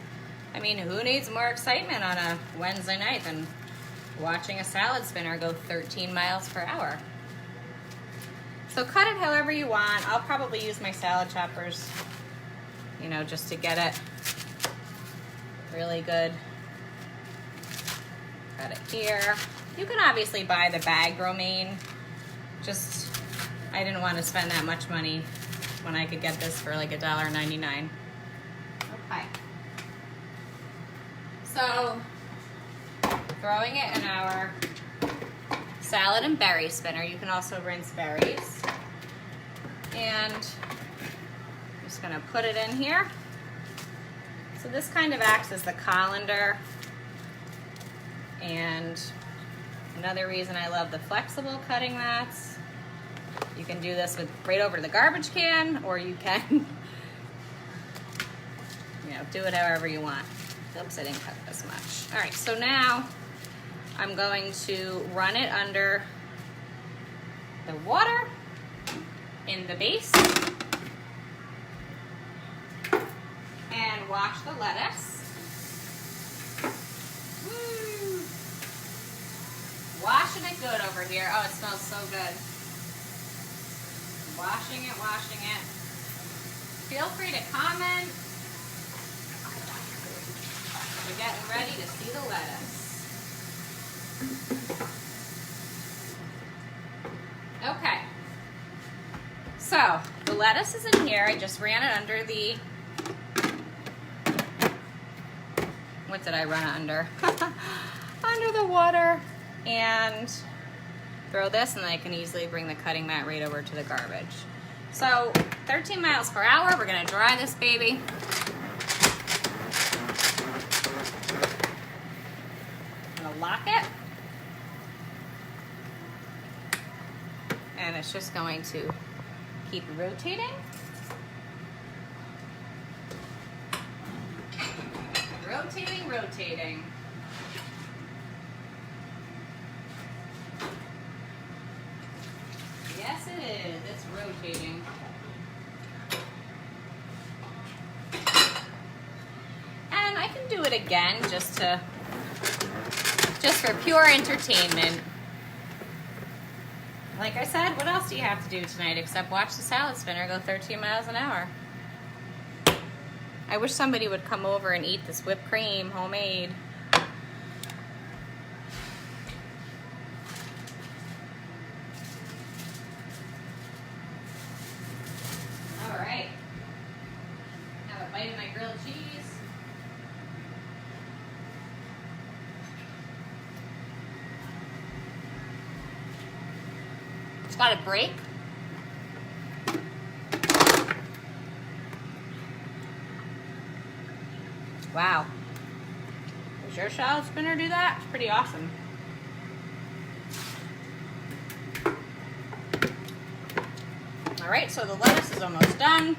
I mean, who needs more excitement on a Wednesday night than watching a salad spinner go 13 miles per hour? So cut it however you want. I'll probably use my salad choppers, you know, just to get it really good. Cut it here. You can obviously buy the bagged romaine. Just, I didn't want to spend that much money when I could get this for like $1.99. Okay. So, throwing it in our salad and berry spinner. You can also rinse berries. And I'm just gonna put it in here. So this kind of acts as the colander. And another reason I love the flexible cutting mats. You can do this with right over the garbage can, or you can, you know, do it however you want. Oops, I didn't cut this much. All right, so now I'm going to run it under the water in the base and wash the lettuce. Woo! Washing it good over here. Oh, it smells so good. Washing it, washing it. Feel free to comment. We're getting ready to see the lettuce. Okay. So, the lettuce is in here. I just ran it under the, what did I run it under? Under the water. And throw this, and then I can easily bring the cutting mat right over to the garbage. So 13 miles per hour, we're gonna dry this baby. I'm gonna lock it. And it's just going to keep rotating. Rotating, rotating. Yes, it is. It's rotating. And I can do it again just for pure entertainment. Like I said, what else do you have to do tonight except watch the salad spinner go 13 miles an hour? I wish somebody would come over and eat this whipped cream, homemade. All right. Have a bite of my grilled cheese. It's got a break. Wow. Does your salad spinner do that? It's pretty awesome. All right, so the lettuce is almost done.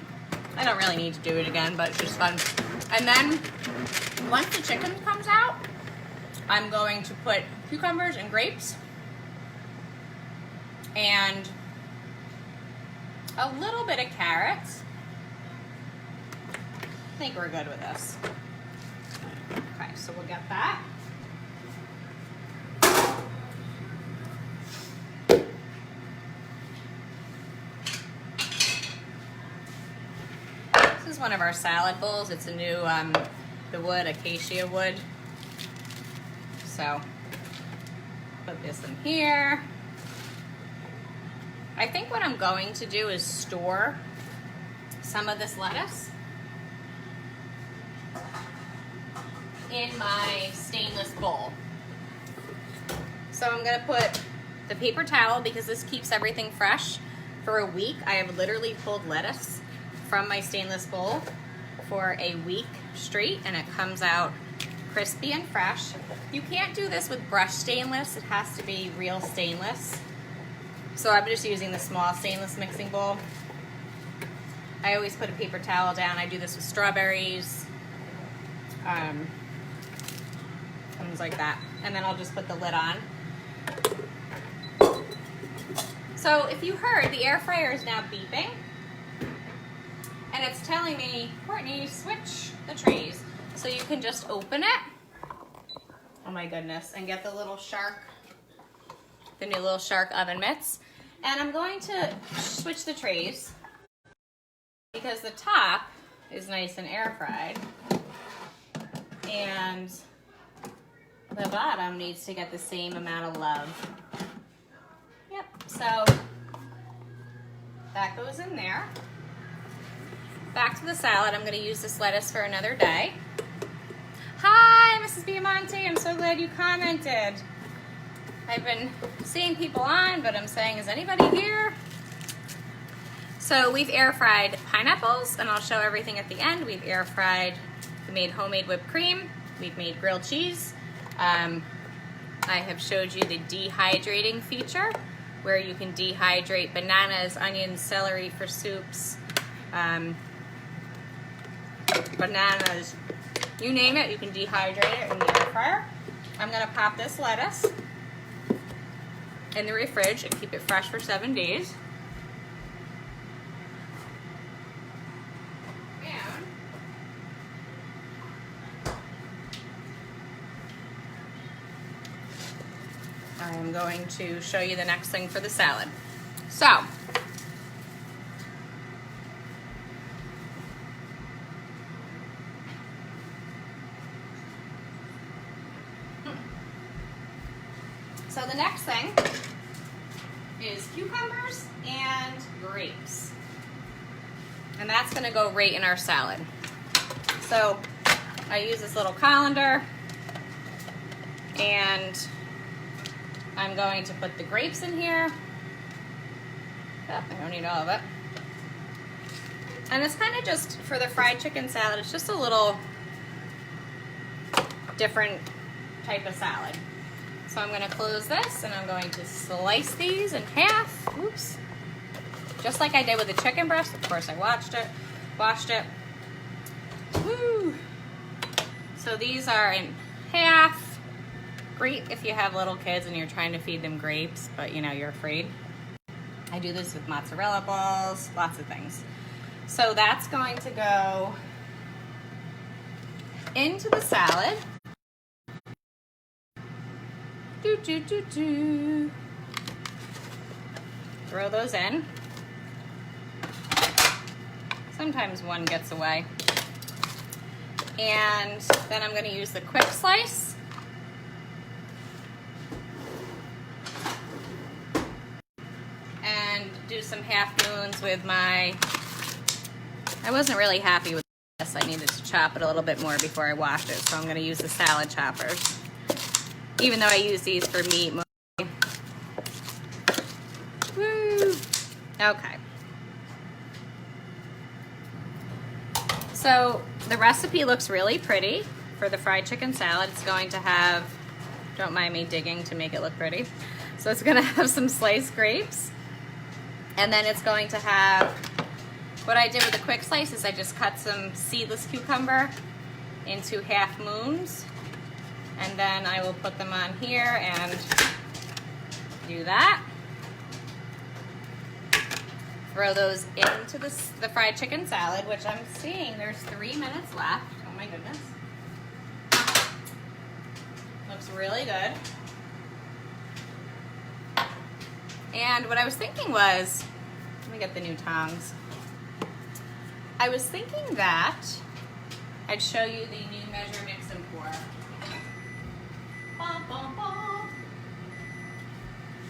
I don't really need to do it again, but it's just fun. And then once the chicken comes out, I'm going to put cucumbers and grapes and a little bit of carrots. I think we're good with this. Okay, so we'll get that. This is one of our salad bowls. It's a new, the wood, acacia wood. So, put this in here. I think what I'm going to do is store some of this lettuce in my stainless bowl. So I'm gonna put the paper towel, because this keeps everything fresh for a week. I have literally pulled lettuce from my stainless bowl for a week straight, and it comes out crispy and fresh. You can't do this with brushed stainless. It has to be real stainless. So I'm just using the small stainless mixing bowl. I always put a paper towel down. I do this with strawberries, things like that. And then I'll just put the lid on. So if you heard, the air fryer is now beeping. And it's telling me, Courtney, switch the trays. So you can just open it. Oh my goodness. And get the little shark, the new little shark oven mitts. And I'm going to switch the trays because the top is nice and air fried. And the bottom needs to get the same amount of love. Yep, so that goes in there. Back to the salad. I'm gonna use this lettuce for another day. Hi, Mrs. Biamonte, I'm so glad you commented. I've been seeing people on, but I'm saying, is anybody here? So we've air fried pineapples, and I'll show everything at the end. We've air fried, we made homemade whipped cream. We've made grilled cheese. I have showed you the dehydrating feature, where you can dehydrate bananas, onions, celery for soups, bananas, you name it, you can dehydrate it in the air fryer. I'm gonna pop this lettuce in the refrige and keep it fresh for 7 days. And I am going to show you the next thing for the salad. So, the next thing is cucumbers and grapes. And that's gonna go right in our salad. So I use this little colander, and I'm going to put the grapes in here. Oh, I don't need all of it. And it's kind of just, for the fried chicken salad, it's just a little different type of salad. So I'm gonna close this, and I'm going to slice these in half. Oops. Just like I did with the chicken breast. Of course, I washed it. Woo! So these are in half. Great if you have little kids and you're trying to feed them grapes, but you know, you're afraid. I do this with mozzarella balls, lots of things. So that's going to go into the salad. Throw those in. Sometimes one gets away. And then I'm going to use the quick slice. And do some half moons with my, I wasn't really happy with this. I needed to chop it a little bit more before I washed it. So I'm going to use the salad choppers. Even though I use these for meat mostly. Woo! Okay. So the recipe looks really pretty for the fried chicken salad. It's going to have, don't mind me digging to make it look pretty. So it's going to have some sliced grapes. And then it's going to have, what I did with the quick slice is I just cut some seedless cucumber into half moons. And then I will put them on here and do that. Throw those into the fried chicken salad, which I'm seeing there's 3 minutes left. Oh my goodness. Looks really good. And what I was thinking was, let me get the new tongs. I was thinking that I'd show you the new measure, mix, and pour. Bum, bum, bum.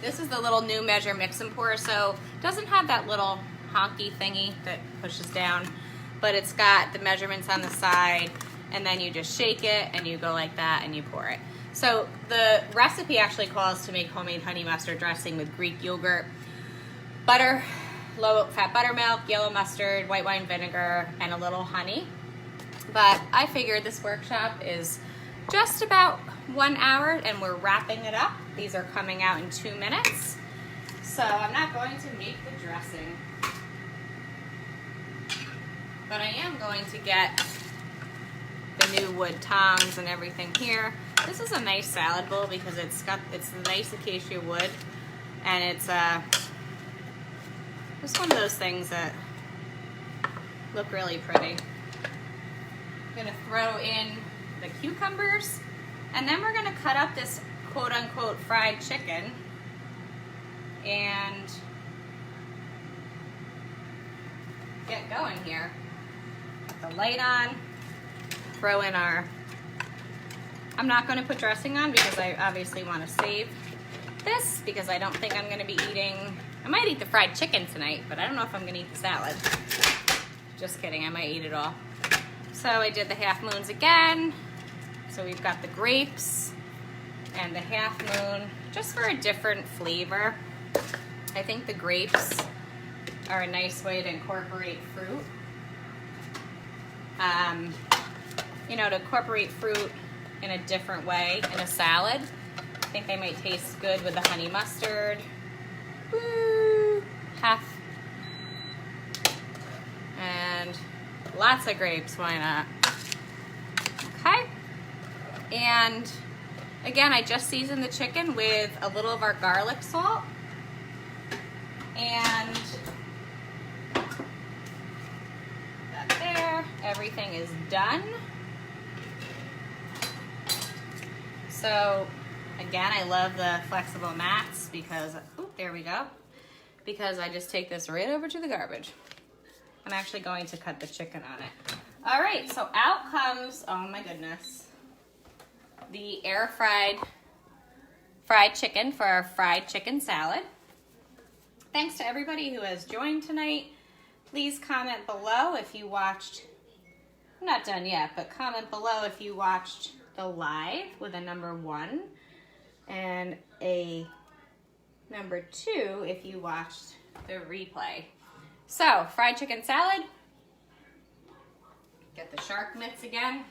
This is the little new measure, mix, and pour. So it doesn't have that little honky thingy that pushes down, but it's got the measurements on the side, and then you just shake it and you go like that and you pour it. So the recipe actually calls to make homemade honey mustard dressing with Greek yogurt, butter, low-fat buttermilk, yellow mustard, white wine vinegar, and a little honey. But I figured this workshop is just about 1 hour and we're wrapping it up. These are coming out in 2 minutes. So I'm not going to make the dressing, but I am going to get the new wood tongs and everything here. This is a nice salad bowl because it's nice acacia wood, and it's just one of those things that look really pretty. I'm gonna throw in the cucumbers, and then we're gonna cut up this quote-unquote fried chicken and get going here. Put the light on, throw in our, I'm not gonna put dressing on because I obviously wanna save this because I don't think I'm gonna be eating, I might eat the fried chicken tonight, but I don't know if I'm gonna eat the salad. Just kidding, I might eat it all. So I did the half moons again. So we've got the grapes and the half moon, just for a different flavor. I think the grapes are a nice way to incorporate fruit. You know, to incorporate fruit in a different way in a salad. I think they might taste good with the honey mustard. Woo! Half. And lots of grapes, why not? Okay. And again, I just seasoned the chicken with a little of our garlic salt. And that there, everything is done. So again, I love the flexible mats because, oh, there we go. Because I just take this right over to the garbage. I'm actually going to cut the chicken on it. All right, so out comes, oh my goodness, the air fried chicken for our fried chicken salad. Thanks to everybody who has joined tonight. Please comment below if you watched, I'm not done yet, but comment below if you watched the live with a number 1 and a number 2 if you watched the replay. So, fried chicken salad. Get the shark mitts again.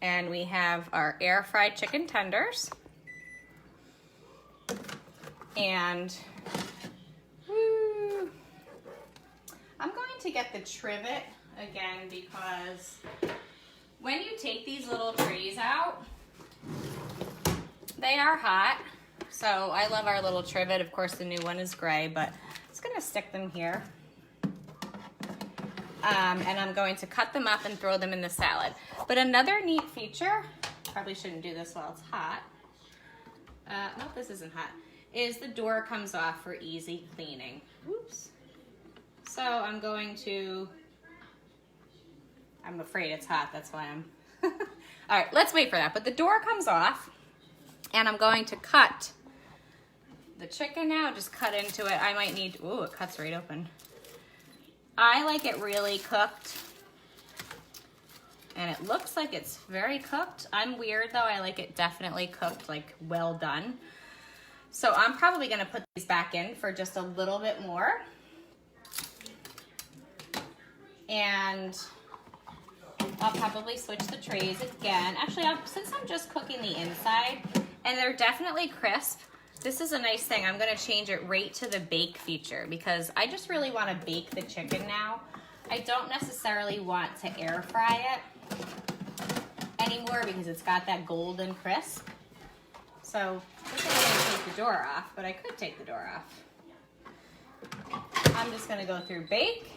And we have our air fried chicken tenders. And woo, I'm going to get the trivet again because when you take these little trays out, they are hot. So I love our little trivet. Of course, the new one is gray, but I'm gonna stick them here. And I'm going to cut them up and throw them in the salad. But another neat feature, probably shouldn't do this while it's hot. Nope, this isn't hot. Is the door comes off for easy cleaning. Oops. So I'm going to, I'm afraid it's hot, that's why I'm, all right, let's wait for that. But the door comes off and I'm going to cut the chicken now, just cut into it. I might need, ooh, it cuts right open. I like it really cooked. And it looks like it's very cooked. I'm weird though, I like it definitely cooked, like well done. So I'm probably gonna put these back in for just a little bit more. And I'll probably switch the trays again. Actually, since I'm just cooking the inside, and they're definitely crisp, this is a nice thing. I'm gonna change it right to the bake feature because I just really wanna bake the chicken now. I don't necessarily want to air fry it. And anymore because it's got that golden crisp. So I think I'm gonna take the door off, but I could take the door off. I'm just gonna go through bake,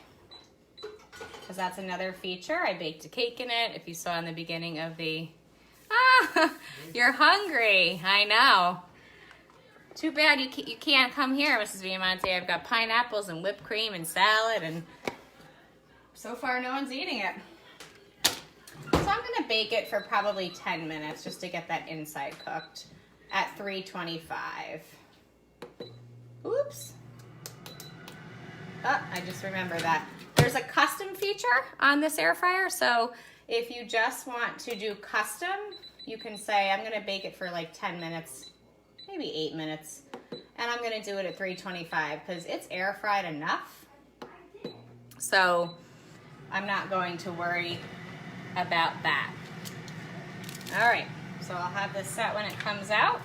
because that's another feature. I baked a cake in it. If you saw in the beginning of the, you're hungry, I know. Too bad you can't come here, Mrs. Viamonte. I've got pineapples and whipped cream and salad, and so far no one's eating it. So I'm gonna bake it for probably 10 minutes just to get that inside cooked at 325. Oops. Oh, I just remembered that. There's a custom feature on this air fryer, so if you just want to do custom, you can say, I'm gonna bake it for like 10 minutes, maybe 8 minutes, and I'm gonna do it at 325 because it's air fried enough. So I'm not going to worry about that. All right, so I'll have this set when it comes out.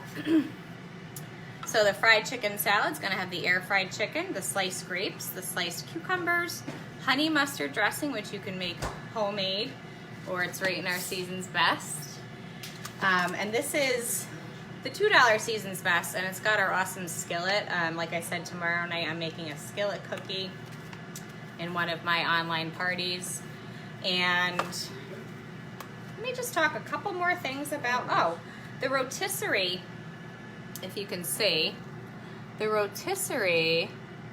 So the fried chicken salad's gonna have the air fried chicken, the sliced grapes, the sliced cucumbers, honey mustard dressing, which you can make homemade, or it's right in our Season's Best. And this is the $2 Season's Best, and it's got our awesome skillet. Like I said, tomorrow night I'm making a skillet cookie in one of my online parties. And let me just talk a couple more things about, the rotisserie. If you can see, the rotisserie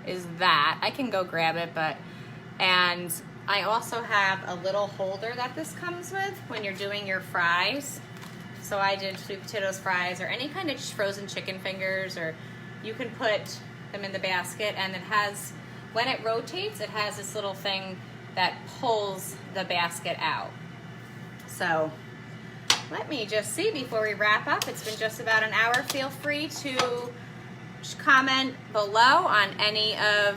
is that. I can go grab it, and I also have a little holder that this comes with when you're doing your fries. So I did sweet potatoes fries or any kind of frozen chicken fingers, or you can put them in the basket, and it has, when it rotates, it has this little thing that pulls the basket out. So let me just see before we wrap up. It's been just about an hour. Feel free to comment below on any of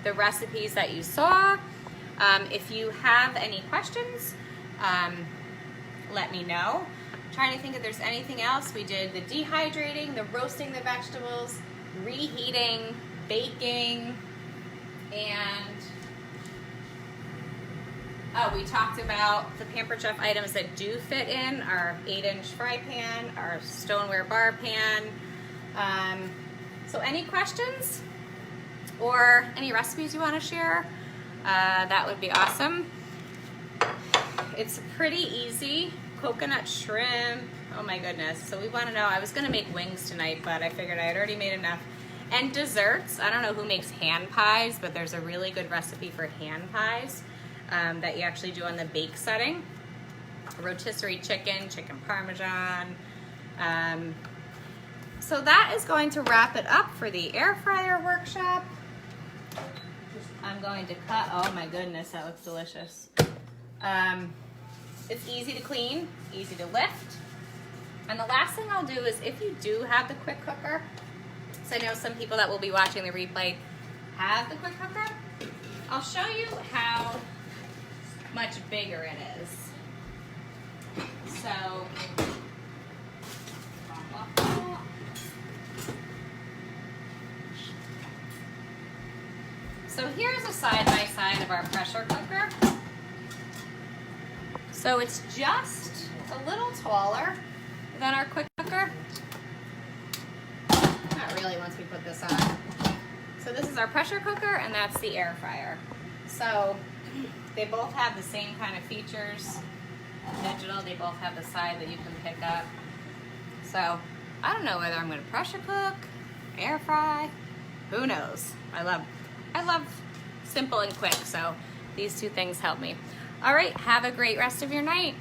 the recipes that you saw. If you have any questions, let me know. I'm trying to think if there's anything else. We did the dehydrating, the roasting the vegetables, reheating, baking, and we talked about the Pampered Chef items that do fit in, our 8-inch fry pan, our stoneware bar pan. So any questions or any recipes you want to share, that would be awesome. It's pretty easy. Coconut shrimp, oh my goodness. So we want to know, I was going to make wings tonight, but I figured I had already made enough. And desserts, I don't know who makes hand pies, but there's a really good recipe for hand pies. That you actually do on the bake setting. Rotisserie chicken, chicken parmesan. So that is going to wrap it up for the air fryer workshop. I'm going to cut, oh my goodness, that looks delicious. It's easy to clean, easy to lift. And the last thing I'll do is, if you do have the quick cooker, so I know some people that will be watching the replay have the quick cooker, I'll show you how much bigger it is. So here's a side-by-side of our pressure cooker. So it's just a little taller than our quick cooker. Not really once we put this on. So this is our pressure cooker, and that's the air fryer. So they both have the same kind of features. Digital, they both have the side that you can pick up. So I don't know whether I'm going to pressure cook, air fry, who knows. I love simple and quick, so these two things help me. All right, have a great rest of your night.